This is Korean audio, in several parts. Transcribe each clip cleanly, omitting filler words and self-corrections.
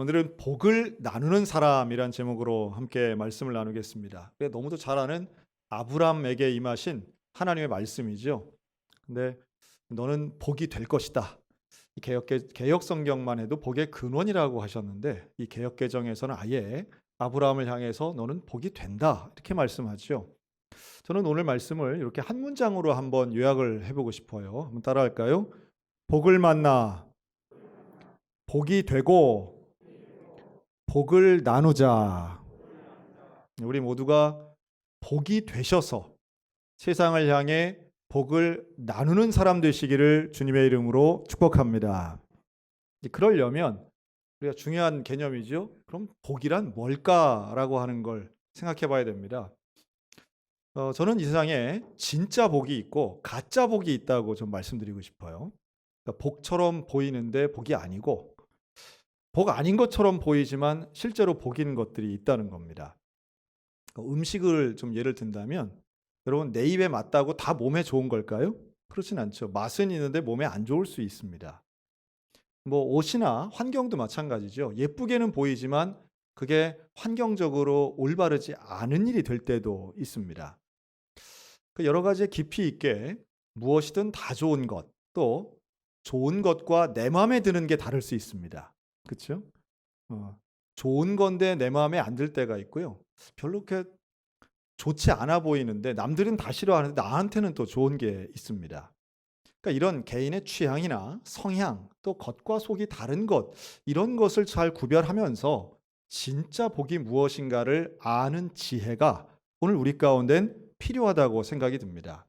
오늘은 복을 나누는 사람이란 제목으로 함께 말씀을 나누겠습니다. 너무도 잘 아는 아브라함에게 임하신 하나님의 말씀이죠. 근데 너는 복이 될 것이다. 이 개역 성경만 해도 복의 근원이라고 하셨는데 이 개역 개정에서는 아예 아브라함을 향해서 너는 복이 된다 이렇게 말씀하죠. 저는 오늘 말씀을 이렇게 한 문장으로 한번 요약을 해보고 싶어요. 한번 따라할까요? 복을 만나 복이 되고 복을 나누자. 우리 모두가 복이 되셔서 세상을 향해 복을 나누는 사람 되시기를 주님의 이름으로 축복합니다. 그러려면 우리가 중요한 개념이죠. 그럼 복이란 뭘까라고 하는 걸 생각해 봐야 됩니다. 저는 이 세상에 진짜 복이 있고 가짜 복이 있다고 좀 말씀드리고 싶어요. 그러니까 복처럼 보이는데 복이 아니고 복 아닌 것처럼 보이지만 실제로 복인 것들이 있다는 겁니다. 음식을 좀 예를 든다면 여러분 내 입에 맞다고 다 몸에 좋은 걸까요? 그렇진 않죠. 맛은 있는데 몸에 안 좋을 수 있습니다. 옷이나 환경도 마찬가지죠. 예쁘게는 보이지만 그게 환경적으로 올바르지 않은 일이 될 때도 있습니다. 여러 가지 깊이 있게 무엇이든 다 좋은 것, 또 좋은 것과 내 마음에 드는 게 다를 수 있습니다. 그렇죠? 좋은 건데 내 마음에 안 들 때가 있고요. 별로 그렇게 좋지 않아 보이는데 남들은 다 싫어하는데 나한테는 또 좋은 게 있습니다. 그러니까 이런 개인의 취향이나 성향, 또 겉과 속이 다른 것, 이런 것을 잘 구별하면서 진짜 복이 무엇인가를 아는 지혜가 오늘 우리 가운데는 필요하다고 생각이 듭니다.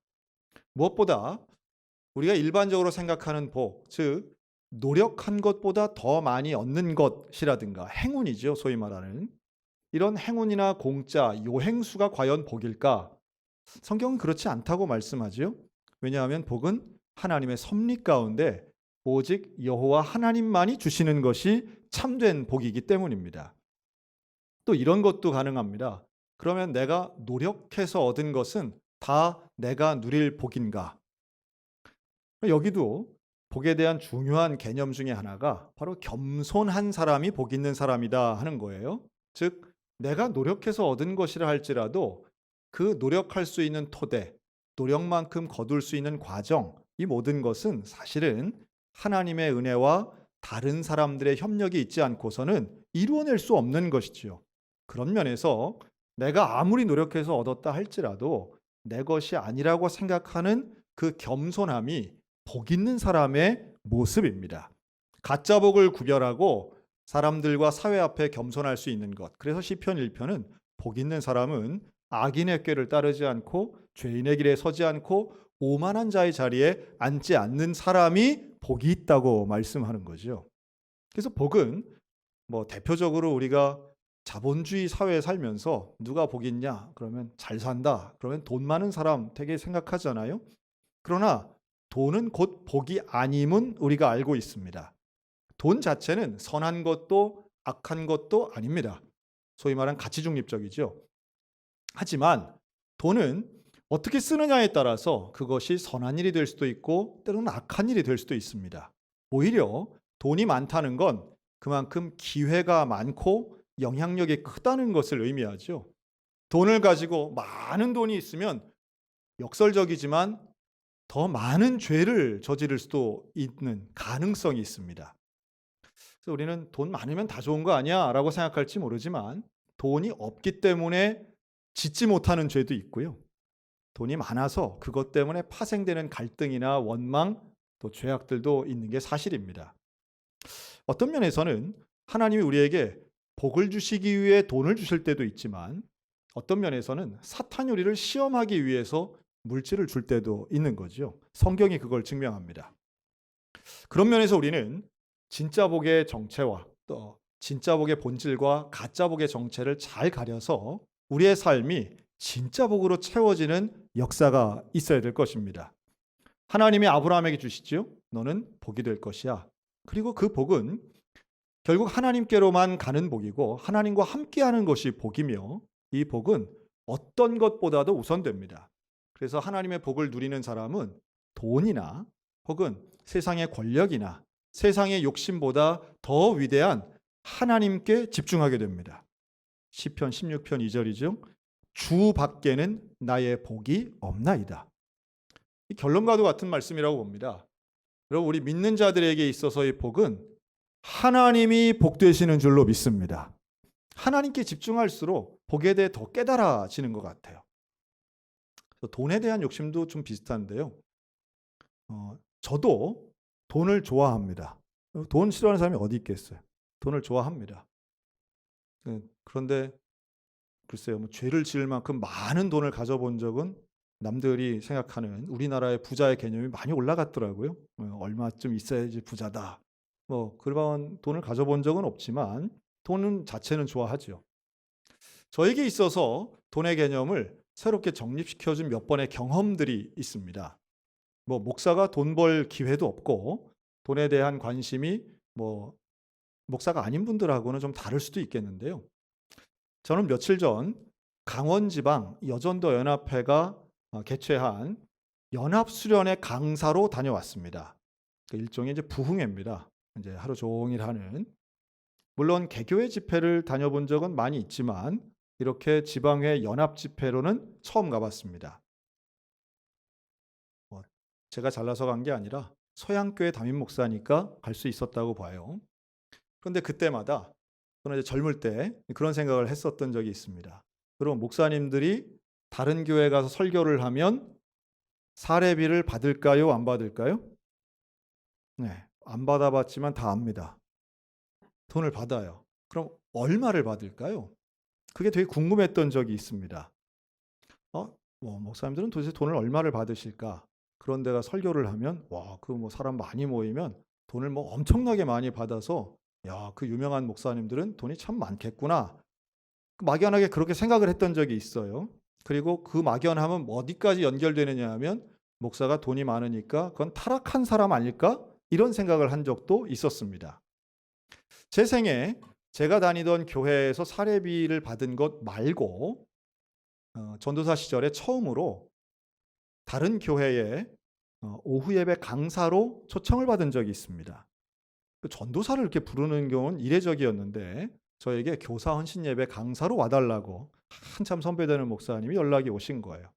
무엇보다 우리가 일반적으로 생각하는 복, 즉 노력한 것보다 더 많이 얻는 것이라든가 행운이죠. 소위 말하는 이런 행운이나 공짜, 요행수가 과연 복일까? 성경은 그렇지 않다고 말씀하죠. 왜냐하면 복은 하나님의 섭리 가운데 오직 여호와 하나님만이 주시는 것이 참된 복이기 때문입니다. 또 이런 것도 가능합니다. 그러면 내가 노력해서 얻은 것은 다 내가 누릴 복인가? 여기도 복에 대한 중요한 개념 중에 하나가 바로 겸손한 사람이 복 있는 사람이다 하는 거예요. 즉 내가 노력해서 얻은 것이라 할지라도 그 노력할 수 있는 토대, 노력만큼 거둘 수 있는 과정, 이 모든 것은 사실은 하나님의 은혜와 다른 사람들의 협력이 있지 않고서는 이루어낼 수 없는 것이지요. 그런 면에서 내가 아무리 노력해서 얻었다 할지라도 내 것이 아니라고 생각하는 그 겸손함이 복 있는 사람의 모습입니다. 가짜 복을 구별하고 사람들과 사회 앞에 겸손할 수 있는 것. 그래서 시편 1편은 복 있는 사람은 악인의 꾀를 따르지 않고 죄인의 길에 서지 않고 오만한 자의 자리에 앉지 않는 사람이 복이 있다고 말씀하는 거죠. 그래서 복은 대표적으로 우리가 자본주의 사회에 살면서 누가 복이 있냐? 그러면 잘 산다. 그러면 돈 많은 사람 되게 생각하잖아요. 그러나 돈은 곧 복이 아님은 우리가 알고 있습니다. 돈 자체는 선한 것도 악한 것도 아닙니다. 소위 말하는 가치 중립적이죠. 하지만 돈은 어떻게 쓰느냐에 따라서 그것이 선한 일이 될 수도 있고 때로는 악한 일이 될 수도 있습니다. 오히려 돈이 많다는 건 그만큼 기회가 많고 영향력이 크다는 것을 의미하죠. 돈을 가지고 많은 돈이 있으면 역설적이지만 더 많은 죄를 저지를 수도 있는 가능성이 있습니다. 그래서 우리는 돈 많으면 다 좋은 거 아니야? 라고 생각할지 모르지만 돈이 없기 때문에 짓지 못하는 죄도 있고요. 돈이 많아서 그것 때문에 파생되는 갈등이나 원망, 또 죄악들도 있는 게 사실입니다. 어떤 면에서는 하나님이 우리에게 복을 주시기 위해 돈을 주실 때도 있지만 어떤 면에서는 사탄이 우리를 시험하기 위해서 물질을 줄 때도 있는 거죠. 성경이 그걸 증명합니다. 그런 면에서 우리는 진짜 복의 정체와 또 진짜 복의 본질과 가짜 복의 정체를 잘 가려서 우리의 삶이 진짜 복으로 채워지는 역사가 있어야 될 것입니다. 하나님이 아브라함에게 주시죠. 너는 복이 될 것이야. 그리고 그 복은 결국 하나님께로만 가는 복이고 하나님과 함께하는 것이 복이며 이 복은 어떤 것보다도 우선됩니다. 그래서 하나님의 복을 누리는 사람은 돈이나 혹은 세상의 권력이나 세상의 욕심보다 더 위대한 하나님께 집중하게 됩니다. 시편 16편 2절이죠. 주 밖에는 나의 복이 없나이다. 이 결론과도 같은 말씀이라고 봅니다. 여러분, 우리 믿는 자들에게 있어서의 복은 하나님이 복 되시는 줄로 믿습니다. 하나님께 집중할수록 복에 대해 더 깨달아지는 것 같아요. 돈에 대한 욕심도 좀 비슷한데요. 저도 돈을 좋아합니다. 돈 싫어하는 사람이 어디 있겠어요? 돈을 좋아합니다. 그런데 글쎄요, 뭐 죄를 지을 만큼 많은 돈을 가져본 적은 남들이 생각하는 우리나라의 부자의 개념이 많이 올라갔더라고요. 얼마쯤 있어야지 부자다. 뭐 그런 돈을 가져본 적은 없지만 돈 자체는 좋아하죠. 저에게 있어서 돈의 개념을 새롭게 정립시켜준 몇 번의 경험들이 있습니다. 뭐 목사가 돈 벌 기회도 없고 돈에 대한 관심이 뭐 목사가 아닌 분들하고는 좀 다를 수도 있겠는데요. 저는 며칠 전 강원지방 여전도 연합회가 개최한 연합수련회 강사로 다녀왔습니다. 일종의 이제 부흥회입니다. 이제 하루 종일 하는. 물론 개교회 집회를 다녀본 적은 많이 있지만 이렇게 지방회 연합 집회로는 처음 가봤습니다. 제가 잘나서 간 게 아니라 서양교회 담임 목사니까 갈 수 있었다고 봐요. 그런데 그때마다 저는 이제 젊을 때 그런 생각을 했었던 적이 있습니다. 그럼 목사님들이 다른 교회 가서 설교를 하면 사례비를 받을까요? 안 받을까요? 네, 안 받아봤지만 다 압니다. 돈을 받아요. 그럼 얼마를 받을까요? 그게 되게 궁금했던 적이 있습니다. 목사님들은 도대체 돈을 얼마를 받으실까? 그런 데가 설교를 하면 사람 많이 모이면 돈을 엄청나게 많이 받아서 그 유명한 목사님들은 돈이 참 많겠구나. 막연하게 그렇게 생각을 했던 적이 있어요. 그리고 그 막연함은 어디까지 연결되느냐 하면 목사가 돈이 많으니까 그건 타락한 사람 아닐까? 이런 생각을 한 적도 있었습니다. 제 생에 제가 다니던 교회에서 사례비를 받은 것 말고 전도사 시절에 처음으로 다른 교회에 오후 예배 강사로 초청을 받은 적이 있습니다. 전도사를 이렇게 부르는 경우는 이례적이었는데 저에게 교사 헌신 예배 강사로 와달라고 한참 선배되는 목사님이 연락이 오신 거예요.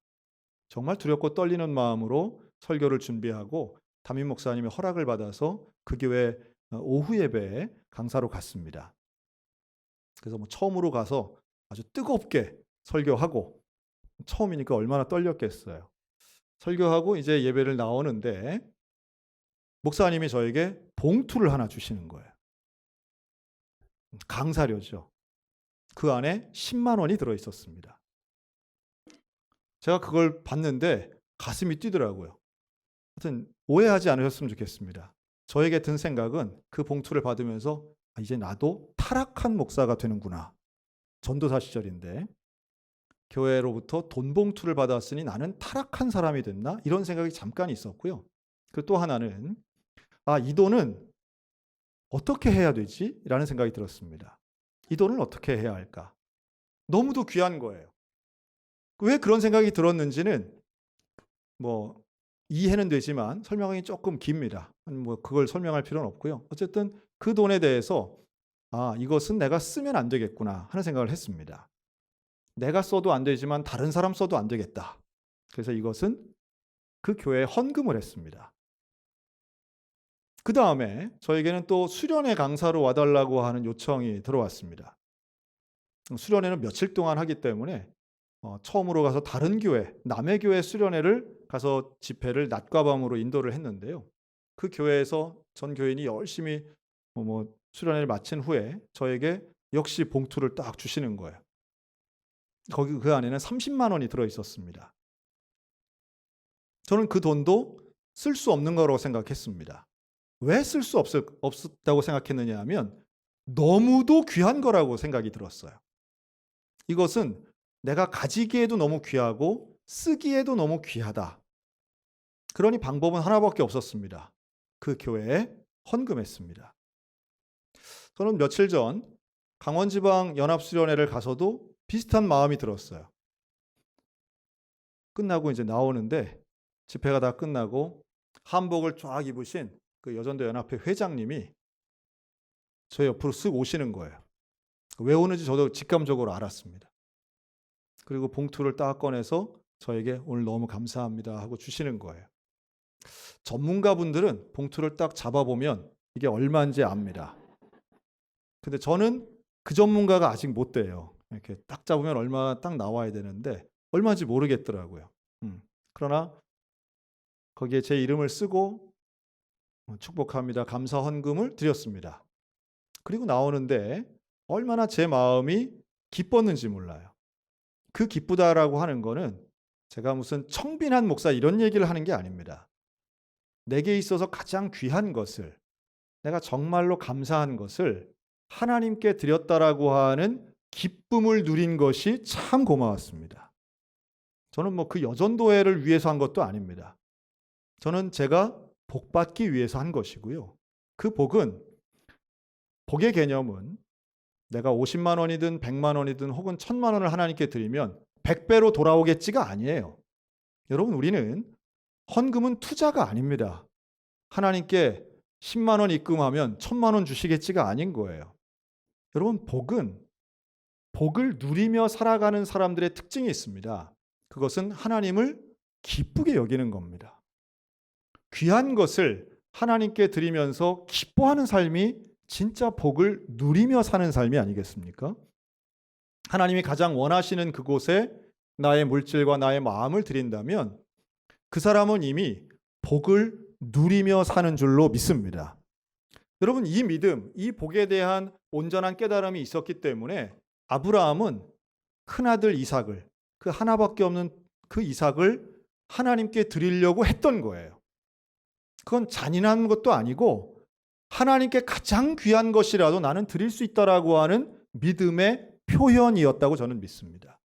정말 두렵고 떨리는 마음으로 설교를 준비하고 담임 목사님의 허락을 받아서 그 교회 오후 예배에 강사로 갔습니다. 그래서 처음으로 가서 아주 뜨겁게 설교하고, 처음이니까 얼마나 떨렸겠어요. 설교하고 이제 예배를 나오는데 목사님이 저에게 봉투를 하나 주시는 거예요. 강사료죠. 그 안에 10만 원이 들어 있었습니다. 제가 그걸 봤는데 가슴이 뛰더라고요. 하여튼 오해하지 않으셨으면 좋겠습니다. 저에게 든 생각은 그 봉투를 받으면서 이제 나도 타락한 목사가 되는구나. 전도사 시절인데 교회로부터 돈 봉투를 받았으니 나는 타락한 사람이 됐나? 이런 생각이 잠깐 있었고요. 그 또 하나는 이 돈은 어떻게 해야 되지? 라는 생각이 들었습니다. 이 돈을 어떻게 해야 할까? 너무도 귀한 거예요. 왜 그런 생각이 들었는지는 이해는 되지만 설명이 조금 깁니다. 그걸 설명할 필요는 없고요. 어쨌든 그 돈에 대해서 이것은 내가 쓰면 안 되겠구나 하는 생각을 했습니다. 내가 써도 안 되지만 다른 사람 써도 안 되겠다. 그래서 이것은 그 교회에 헌금을 했습니다. 그 다음에 저에게는 또 수련회 강사로 와달라고 하는 요청이 들어왔습니다. 수련회는 며칠 동안 하기 때문에 처음으로 가서 다른 교회, 남의 교회 수련회를 가서 집회를 낮과 밤으로 인도를 했는데요. 그 교회에서 전 교인이 열심히 수련회를 마친 후에 저에게 역시 봉투를 딱 주시는 거예요. 거기 그 안에는 30만 원이 들어 있었습니다. 저는 그 돈도 쓸 수 없는 거라고 생각했습니다. 왜 쓸 수 없었다고 생각했느냐 하면 너무도 귀한 거라고 생각이 들었어요. 이것은 내가 가지기에도 너무 귀하고 쓰기에도 너무 귀하다. 그러니 방법은 하나밖에 없었습니다. 그 교회에 헌금했습니다. 저는 며칠 전 강원지방 연합수련회를 가서도 비슷한 마음이 들었어요. 끝나고 이제 나오는데 집회가 다 끝나고 한복을 쫙 입으신 그 여전도 연합회 회장님이 저 옆으로 쓱 오시는 거예요. 왜 오는지 저도 직감적으로 알았습니다. 그리고 봉투를 딱 꺼내서 저에게 오늘 너무 감사합니다 하고 주시는 거예요. 전문가분들은 봉투를 딱 잡아보면 이게 얼마인지 압니다. 근데 저는 그 전문가가 아직 못 돼요. 이렇게 딱 잡으면 얼마 딱 나와야 되는데 얼마인지 모르겠더라고요. 그러나 거기에 제 이름을 쓰고 축복합니다. 감사 헌금을 드렸습니다. 그리고 나오는데 얼마나 제 마음이 기뻤는지 몰라요. 그 기쁘다라고 하는 거는 제가 무슨 청빈한 목사 이런 얘기를 하는 게 아닙니다. 내게 있어서 가장 귀한 것을, 내가 정말로 감사한 것을 하나님께 드렸다라고 하는 기쁨을 누린 것이 참 고마웠습니다. 저는 뭐 그 여전도회를 위해서 한 것도 아닙니다. 저는 제가 복받기 위해서 한 것이고요. 그 복의 개념은 내가 50만 원이든 100만 원이든 혹은 1000만 원을 하나님께 드리면 100배로 돌아오겠지가 아니에요. 여러분, 우리는 헌금은 투자가 아닙니다. 하나님께 10만 원 입금하면 1000만 원 주시겠지가 아닌 거예요. 여러분, 복을 누리며 살아가는 사람들의 특징이 있습니다. 그것은 하나님을 기쁘게 여기는 겁니다. 귀한 것을 하나님께 드리면서 기뻐하는 삶이 진짜 복을 누리며 사는 삶이 아니겠습니까? 하나님이 가장 원하시는 그곳에 나의 물질과 나의 마음을 드린다면 그 사람은 이미 복을 누리며 사는 줄로 믿습니다. 여러분, 이 믿음, 이 복에 대한 온전한 깨달음이 있었기 때문에 아브라함은 큰아들 이삭을, 그 하나밖에 없는 그 이삭을 하나님께 드리려고 했던 거예요. 그건 잔인한 것도 아니고 하나님께 가장 귀한 것이라도 나는 드릴 수 있다라고 하는 믿음의 표현이었다고 저는 믿습니다.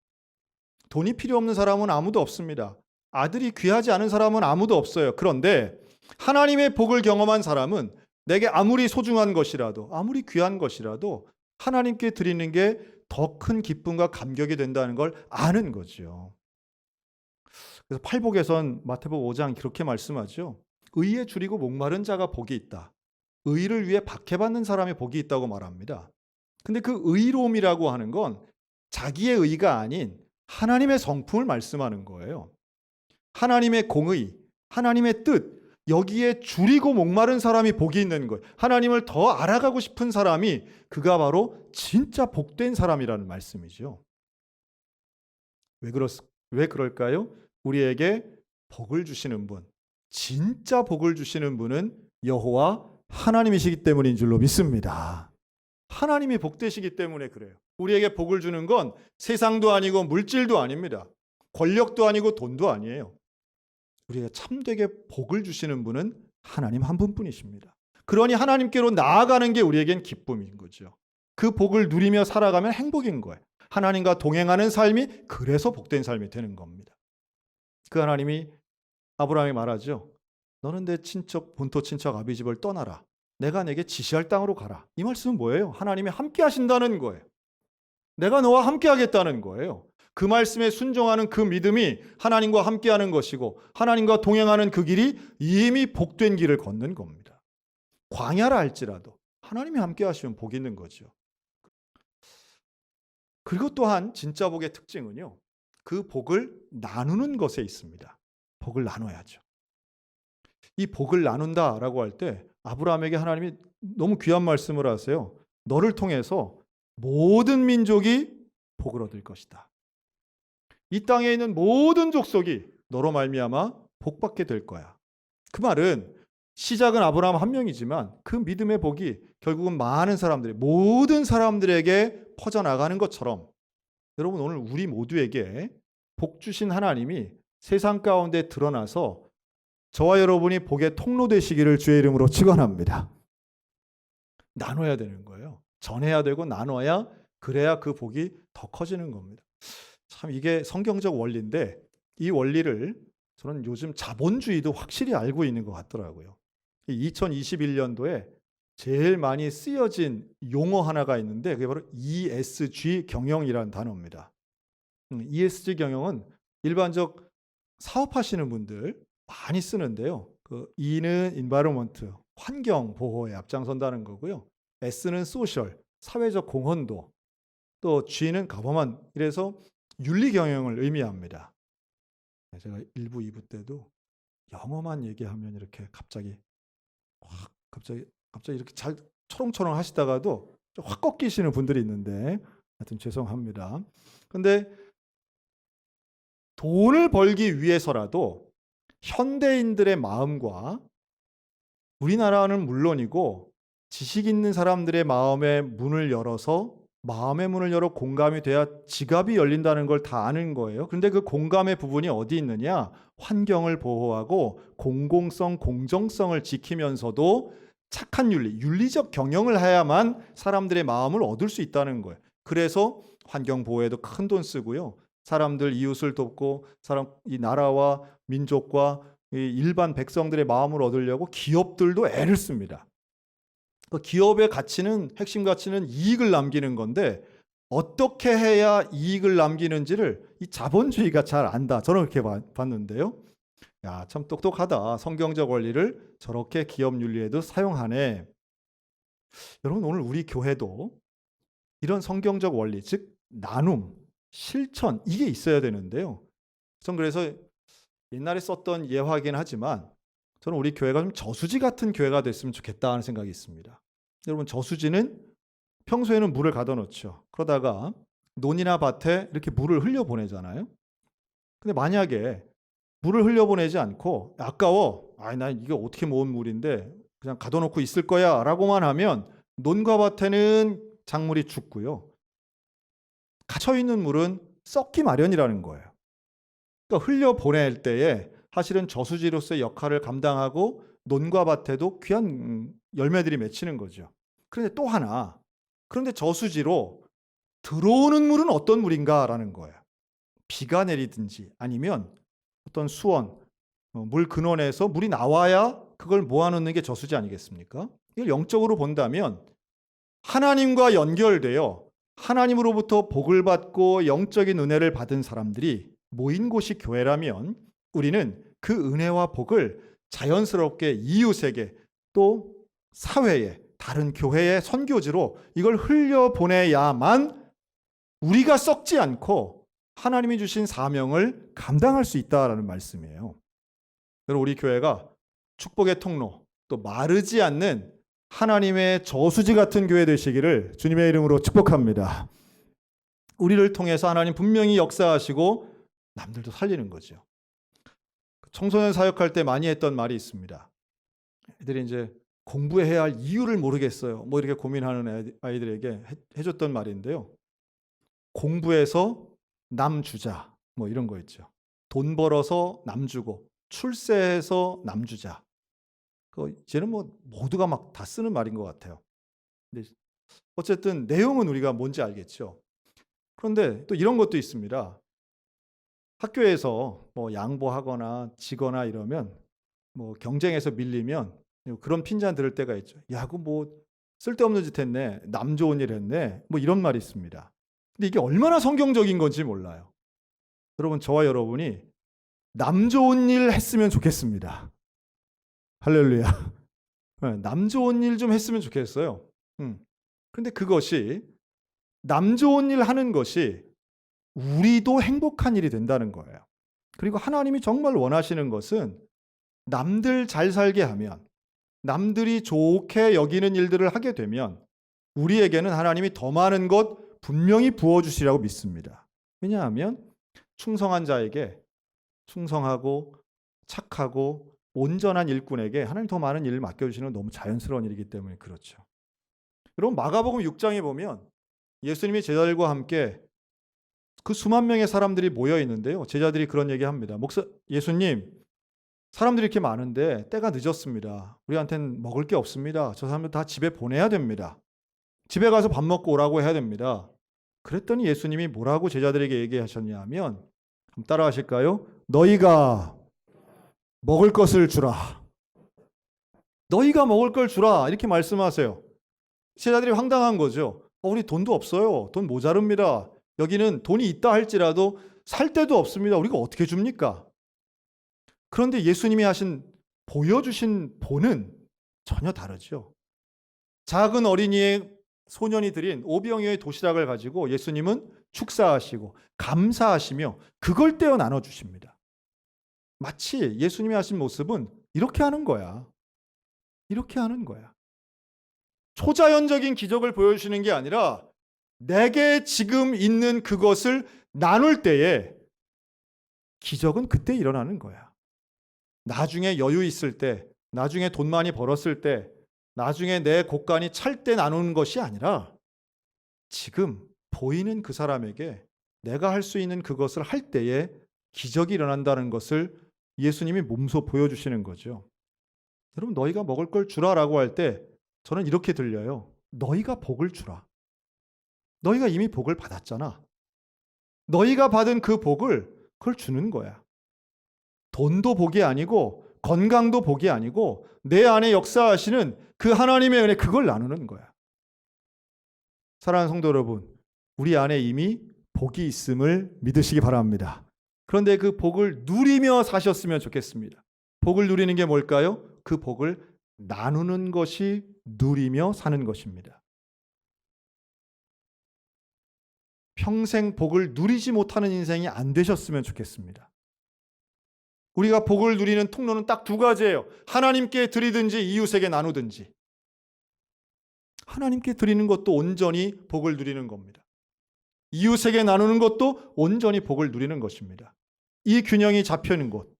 돈이 필요 없는 사람은 아무도 없습니다. 아들이 귀하지 않은 사람은 아무도 없어요. 그런데 하나님의 복을 경험한 사람은 내게 아무리 소중한 것이라도, 아무리 귀한 것이라도 하나님께 드리는 게 더 큰 기쁨과 감격이 된다는 걸 아는 거죠. 그래서 팔복에선 마태복음 5장 그렇게 말씀하죠. 의에 줄이고 목마른 자가 복이 있다. 의를 위해 박해받는 사람의 복이 있다고 말합니다. 근데 그 의로움이라고 하는 건 자기의 의가 아닌 하나님의 성품을 말씀하는 거예요. 하나님의 공의, 하나님의 뜻, 여기에 줄이고 목마른 사람이 복이 있는 거예요. 하나님을 더 알아가고 싶은 사람이 그가 바로 진짜 복된 사람이라는 말씀이죠. 왜 그럴까요? 우리에게 복을 주시는 분, 진짜 복을 주시는 분은 여호와 하나님이시기 때문인 줄로 믿습니다. 하나님이 복되시기 때문에 그래요. 우리에게 복을 주는 건 세상도 아니고 물질도 아닙니다. 권력도 아니고 돈도 아니에요. 우리가 참되게 복을 주시는 분은 하나님 한 분뿐이십니다. 그러니 하나님께로 나아가는 게 우리에겐 기쁨인 거죠. 그 복을 누리며 살아가면 행복인 거예요. 하나님과 동행하는 삶이 그래서 복된 삶이 되는 겁니다. 그 하나님이 아브라함이 말하죠. 너는 내 친척, 본토 친척 아비집을 떠나라. 내가 내게 지시할 땅으로 가라. 이 말씀은 뭐예요? 하나님이 함께 하신다는 거예요. 내가 너와 함께 하겠다는 거예요. 그 말씀에 순종하는 그 믿음이 하나님과 함께하는 것이고 하나님과 동행하는 그 길이 이미 복된 길을 걷는 겁니다. 광야라 할지라도 하나님이 함께 하시면 복이 있는 거죠. 그리고 또한 진짜 복의 특징은요. 그 복을 나누는 것에 있습니다. 복을 나눠야죠. 이 복을 나눈다라고 할 때 아브라함에게 하나님이 너무 귀한 말씀을 하세요. 너를 통해서 모든 민족이 복을 얻을 것이다. 이 땅에 있는 모든 족속이 너로 말미암아 복받게 될 거야. 그 말은 시작은 아브라함 한 명이지만 그 믿음의 복이 결국은 많은 사람들이, 모든 사람들에게 퍼져나가는 것처럼 여러분, 오늘 우리 모두에게 복 주신 하나님이 세상 가운데 드러나서 저와 여러분이 복의 통로 되시기를 주의 이름으로 축원합니다. 나눠야 되는 거예요. 전해야 되고 나눠야, 그래야 그 복이 더 커지는 겁니다. 참 이게 성경적 원리인데 이 원리를 저는 요즘 자본주의도 확실히 알고 있는 것 같더라고요. 2021년도에 제일 많이 쓰여진 용어 하나가 있는데 그게 바로 ESG 경영이라는 단어입니다. ESG 경영은 일반적 사업하시는 분들 많이 쓰는데요. 그 E는 environment, 환경 보호에 앞장선다는 거고요. S는 소셜, 사회적 공헌도, 또 G는 가버먼, 이래서 윤리 경영을 의미합니다. 제가 1부, 2부 때도 영어만 얘기하면 이렇게 갑자기 이렇게 잘 초롱초롱 하시다가도 확 꺾이시는 분들이 있는데 하여튼 죄송합니다. 근데 돈을 벌기 위해서라도 현대인들의 마음과 우리나라는 물론이고 지식 있는 사람들의 마음의 문을 열어서 마음의 문을 열어 공감이 돼야 지갑이 열린다는 걸 다 아는 거예요. 그런데 그 공감의 부분이 어디 있느냐? 환경을 보호하고 공공성, 공정성을 지키면서도 착한 윤리, 윤리적 경영을 해야만 사람들의 마음을 얻을 수 있다는 거예요. 그래서 환경 보호에도 큰 돈 쓰고요. 사람들 이웃을 돕고 이 나라와 민족과 이 일반 백성들의 마음을 얻으려고 기업들도 애를 씁니다. 그 기업의 가치는 핵심 가치는 이익을 남기는 건데 어떻게 해야 이익을 남기는지를 이 자본주의가 잘 안다. 저는 그렇게 봤는데요. 야, 참 똑똑하다. 성경적 원리를 저렇게 기업 윤리에도 사용하네. 여러분, 오늘 우리 교회도 이런 성경적 원리, 즉 나눔, 실천, 이게 있어야 되는데요. 전 그래서 옛날에 썼던 예화이긴 하지만 저는 우리 교회가 좀 저수지 같은 교회가 됐으면 좋겠다 하는 생각이 있습니다. 여러분, 저수지는 평소에는 물을 가둬놓죠. 그러다가 논이나 밭에 이렇게 물을 흘려보내잖아요. 근데 만약에 물을 흘려보내지 않고 아까워, 난 이게 어떻게 모은 물인데 그냥 가둬놓고 있을 거야 라고만 하면 논과 밭에는 작물이 죽고요. 갇혀있는 물은 썩기 마련이라는 거예요. 그러니까 흘려보낼 때에 사실은 저수지로서의 역할을 감당하고 논과 밭에도 귀한 열매들이 맺히는 거죠. 그런데 또 하나, 그런데 저수지로 들어오는 물은 어떤 물인가라는 거예요. 비가 내리든지 아니면 어떤 수원, 물 근원에서 물이 나와야 그걸 모아놓는 게 저수지 아니겠습니까? 이걸 영적으로 본다면 하나님과 연결되어 하나님으로부터 복을 받고 영적인 은혜를 받은 사람들이 모인 곳이 교회라면 우리는 그 은혜와 복을 자연스럽게 이웃에게 또 사회에 다른 교회의 선교지로 이걸 흘려보내야만 우리가 썩지 않고 하나님이 주신 사명을 감당할 수 있다라는 말씀이에요. 여러분, 우리 교회가 축복의 통로, 또 마르지 않는 하나님의 저수지 같은 교회 되시기를 주님의 이름으로 축복합니다. 우리를 통해서 하나님 분명히 역사하시고 남들도 살리는 거죠. 청소년 사역할 때 많이 했던 말이 있습니다. 애들이 이제 공부해야 할 이유를 모르겠어요. 뭐 이렇게 고민하는 아이들에게 해줬던 말인데요. 공부해서 남 주자. 뭐 이런 거 있죠. 돈 벌어서 남 주고 출세해서 남 주자. 이제는 뭐 모두가 막 다 쓰는 말인 것 같아요. 근데 어쨌든 내용은 우리가 뭔지 알겠죠. 그런데 또 이런 것도 있습니다. 학교에서 뭐 양보하거나 지거나 이러면 뭐 경쟁에서 밀리면 그런 핀잔 들을 때가 있죠. 야, 그 뭐 쓸데없는 짓 했네. 남 좋은 일 했네. 뭐 이런 말이 있습니다. 근데 이게 얼마나 성경적인 건지 몰라요. 여러분, 저와 여러분이 남 좋은 일 했으면 좋겠습니다. 할렐루야. 남 좋은 일 좀 했으면 좋겠어요. 그런데 그것이 남 좋은 일 하는 것이 우리도 행복한 일이 된다는 거예요. 그리고 하나님이 정말 원하시는 것은 남들 잘 살게 하면, 남들이 좋게 여기는 일들을 하게 되면 우리에게는 하나님이 더 많은 것 분명히 부어주시라고 믿습니다. 왜냐하면 충성한 자에게, 충성하고 착하고 온전한 일꾼에게 하나님 더 많은 일을 맡겨주시는 건 너무 자연스러운 일이기 때문에 그렇죠. 여러분, 마가복음 6장에 보면 예수님이 제자들과 함께 그 수만 명의 사람들이 모여 있는데요. 제자들이 그런 얘기합니다. 예수님, 사람들이 이렇게 많은데 때가 늦었습니다. 우리한테는 먹을 게 없습니다. 저 사람들 다 집에 보내야 됩니다. 집에 가서 밥 먹고 오라고 해야 됩니다. 그랬더니 예수님이 뭐라고 제자들에게 얘기하셨냐면, 한번 따라 하실까요? 너희가 먹을 것을 주라. 너희가 먹을 걸 주라. 이렇게 말씀하세요. 제자들이 황당한 거죠. 우리 돈도 없어요. 돈 모자릅니다. 여기는 돈이 있다 할지라도 살 데도 없습니다. 우리가 어떻게 줍니까? 그런데 예수님이 보여주신 본은 전혀 다르죠. 작은 어린이의 소년이 드린 오병이어의 도시락을 가지고 예수님은 축사하시고 감사하시며 그걸 떼어 나눠주십니다. 마치 예수님이 하신 모습은 이렇게 하는 거야. 이렇게 하는 거야. 초자연적인 기적을 보여주시는 게 아니라 내게 지금 있는 그것을 나눌 때에 기적은 그때 일어나는 거야. 나중에 여유 있을 때, 나중에 돈 많이 벌었을 때, 나중에 내 곳간이 찰 때 나누는 것이 아니라 지금 보이는 그 사람에게 내가 할 수 있는 그것을 할 때에 기적이 일어난다는 것을 예수님이 몸소 보여주시는 거죠. 여러분, 너희가 먹을 걸 주라라고 할 때 저는 이렇게 들려요. 너희가 복을 주라. 너희가 이미 복을 받았잖아. 너희가 받은 그 복을 그걸 주는 거야. 돈도 복이 아니고 건강도 복이 아니고 내 안에 역사하시는 그 하나님의 은혜, 그걸 나누는 거야. 사랑하는 성도 여러분, 우리 안에 이미 복이 있음을 믿으시기 바랍니다. 그런데 그 복을 누리며 사셨으면 좋겠습니다. 복을 누리는 게 뭘까요? 그 복을 나누는 것이 누리며 사는 것입니다. 평생 복을 누리지 못하는 인생이 안 되셨으면 좋겠습니다. 우리가 복을 누리는 통로는 딱 두 가지예요. 하나님께 드리든지 이웃에게 나누든지. 하나님께 드리는 것도 온전히 복을 누리는 겁니다. 이웃에게 나누는 것도 온전히 복을 누리는 것입니다. 이 균형이 잡히는 곳,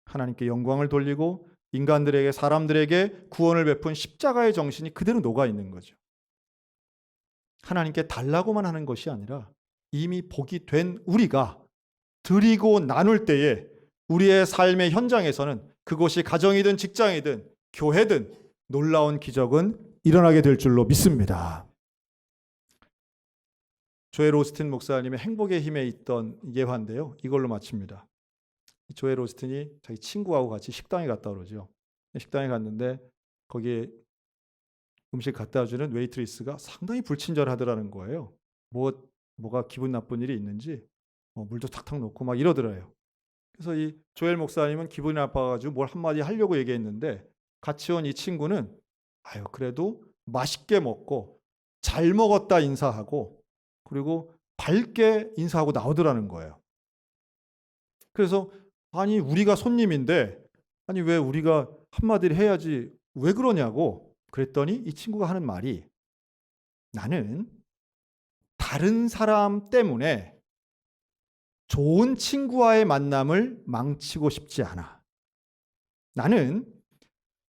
하나님께 영광을 돌리고 인간들에게, 사람들에게 구원을 베푼 십자가의 정신이 그대로 녹아 있는 거죠. 하나님께 달라고만 하는 것이 아니라 이미 복이 된 우리가 드리고 나눌 때에 우리의 삶의 현장에서는 그것이 가정이든 직장이든 교회든 놀라운 기적은 일어나게 될 줄로 믿습니다. 조엘 오스틴 목사님의 행복의 힘에 있던 예화인데요. 이걸로 마칩니다. 조엘 오스틴이 자기 친구하고 같이 식당에 갔다 그러죠. 식당에 갔는데 거기에 음식 갖다 주는 웨이트리스가 상당히 불친절하더라는 거예요. 뭐가 기분 나쁜 일이 있는지 물도 탁탁 놓고 막 이러더래요. 그래서 이 조엘 목사님은 기분이 나빠가지고 뭘 한마디 하려고 얘기했는데 같이 온 이 친구는 그래도 맛있게 먹고 잘 먹었다 인사하고 그리고 밝게 인사하고 나오더라는 거예요. 그래서 아니 우리가 손님인데 아니 왜 우리가 한마디를 해야지 왜 그러냐고 그랬더니 이 친구가 하는 말이 나는 다른 사람 때문에 좋은 친구와의 만남을 망치고 싶지 않아. 나는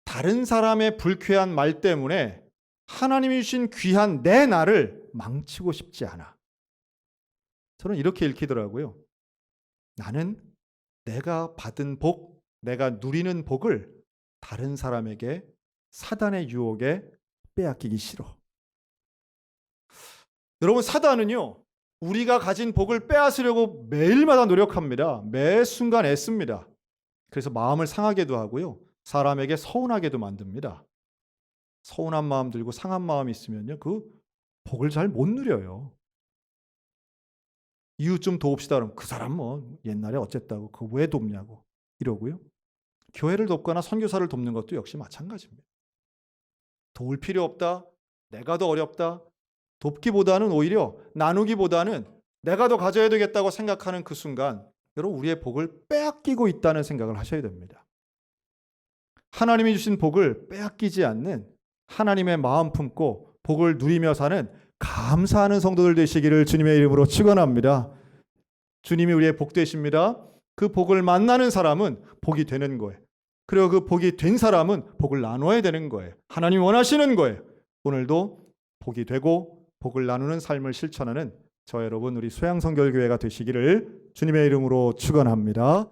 다른 사람의 불쾌한 말 때문에 하나님이 주신 귀한 내 날을 망치고 싶지 않아. 저는 이렇게 읽히더라고요. 나는 내가 받은 복, 내가 누리는 복을 다른 사람에게 사단의 유혹에 빼앗기기 싫어. 여러분, 사단은요, 우리가 가진 복을 빼앗으려고 매일마다 노력합니다. 매 순간 애씁니다. 그래서 마음을 상하게도 하고요. 사람에게 서운하게도 만듭니다. 서운한 마음 들고 상한 마음이 있으면요. 그 복을 잘 못 누려요. 이웃 좀 도웁시다 그러면 그 사람 옛날에 어쨌다고 그거 왜 돕냐고 이러고요. 교회를 돕거나 선교사를 돕는 것도 역시 마찬가지입니다. 도울 필요 없다. 내가 더 어렵다. 돕기보다는 오히려 나누기보다는 내가 더 가져야 되겠다고 생각하는 그 순간 여러분 우리의 복을 빼앗기고 있다는 생각을 하셔야 됩니다. 하나님이 주신 복을 빼앗기지 않는 하나님의 마음 품고 복을 누리며 사는 감사하는 성도들 되시기를 주님의 이름으로 축원합니다. 주님이 우리의 복 되십니다. 그 복을 만나는 사람은 복이 되는 거예요. 그리고 그 복이 된 사람은 복을 나눠야 되는 거예요. 하나님 원하시는 거예요. 오늘도 복이 되고 복을 나누는 삶을 실천하는 저 여러분 우리 소양성결교회가 되시기를 주님의 이름으로 축원합니다.